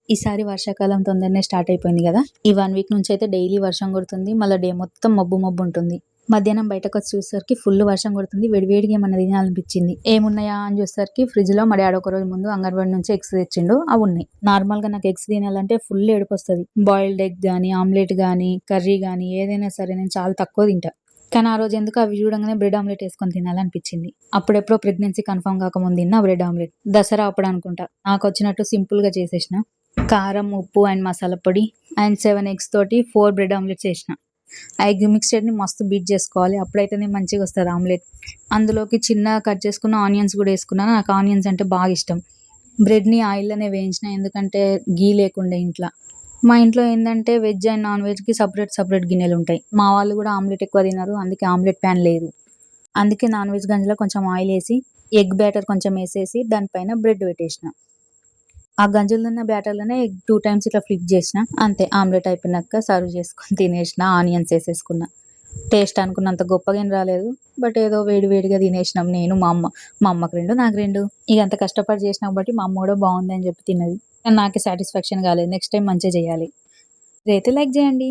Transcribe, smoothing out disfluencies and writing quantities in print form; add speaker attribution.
Speaker 1: ఈసారి వర్షాకాలం తొందరనే స్టార్ట్ అయిపోయింది కదా! ఈ 1 వీక్ నుంచి అయితే డైలీ వర్షం కొడుతుంది. మళ్ళా డే మొత్తం మబ్బు మబ్బు ఉంటుంది. మధ్యాహ్నం బయటకొచ్చి చూసేసరికి ఫుల్ వర్షం కొడుతుంది. వేడివేడిగా ఏమన్నా తినాలనిపించింది. ఏమున్నాయా అని చూసేసరికి ఫ్రిడ్జ్‌లో మా డాడీ ఒక రోజు ముందు అంగన్వాడీ నుంచి ఎగ్స్ తెచ్చిండు. అవున్నాయి. నార్మల్‌గా నాకు ఎగ్స్ తినాలంటే ఫుల్ ఏడుపొస్తది. బాయిల్డ్ ఎగ్ గానీ, ఆమ్లెట్ గానీ, కర్రీ గానీ ఏదైనా సరే నేను చాలా తక్కువ తింటా. కానీ ఆ రోజు ఎందుకో అవి చూడంగానే బ్రెడ్ ఆమ్లెట్ ఏసుకొని తినాలనిపించింది. అప్పుడెప్పుడో ప్రెగ్నెన్సీ కన్ఫర్మ్ కాకముందు తిన్న బ్రెడ్ ఆమ్లెట్. దసరా అప్పుడు అనుకుంటా. నాకొచ్చినట్టు సింపుల్‌గా చేసేసిన. కారం, ఉప్పు అండ్ మసాలా పొడి అండ్ 7 ఎగ్స్ తోటి 4 బ్రెడ్ ఆమ్లెట్స్ చేసిన. ఆ ఎగ్ మిక్స్చర్‌ని మస్తు బీట్ చేసుకోవాలి. అప్పుడైతేనే మంచిగొస్తది ఆమ్లెట్. అందులోకి చిన్నగా కట్ చేసుకున్న ఆనియన్స్ కూడా ఏసుకున్నాను. నాకు ఆనియన్స్ అంటే బాగా ఇష్టం. బ్రెడ్‌ని ఆయిల్‌లోనే వేయించిన. ఎందుకంటే ఘీ లేకుండే ఇంట్ల. మా ఇంట్లో ఏందంటే వెజ్ అండ్ నాన్ వెజ్‌కి సెపరేట్ గిన్నెలుంటాయి. మా వాళ్ళు కూడా ఆమ్లెట్ ఎక్కువ తినరు. అందుకే ఆమ్లెట్ ప్యాన్ లేదు. అందుకే నాన్ వెజ్ గంజిలో కొంచెం ఆయిల్ ఏసి, ఎగ్ బ్యాటర్ కొంచెం ఏసేసి దానిపైన బ్రెడ్ పెట్టేసిన. ఆ గంజిలో ఉన్న బ్యాటర్‌లోనే ఎగ్ 2 టైమ్స్ ఇట్లా ఫ్లిప్ చేసిన. అంతే ఆమ్లెట్ అయిపోయినాక సర్వ్ చేసుకొని తినేసిన. ఆనియన్స్ ఏసేసుకున్న. టేస్ట్ అనుకున్నంత గొప్పగా ఏం రాలేదు. బట్ ఏదో వేడి వేడిగా తినేసినాం నేను, మా అమ్మ. మా అమ్మకి 2 నాకు 2. ఇగ అంత కష్టపడి చేసినా కాబట్టి మా అమ్మ కూడా బావుంది అని చెప్పి తిన్నది. కానీ నాకే సాటిస్ఫాక్షన్ కాలేదు. నెక్స్ట్ టైమ్ మంచిగా చేయాలి. మీరైతే లైక్ చేయండి.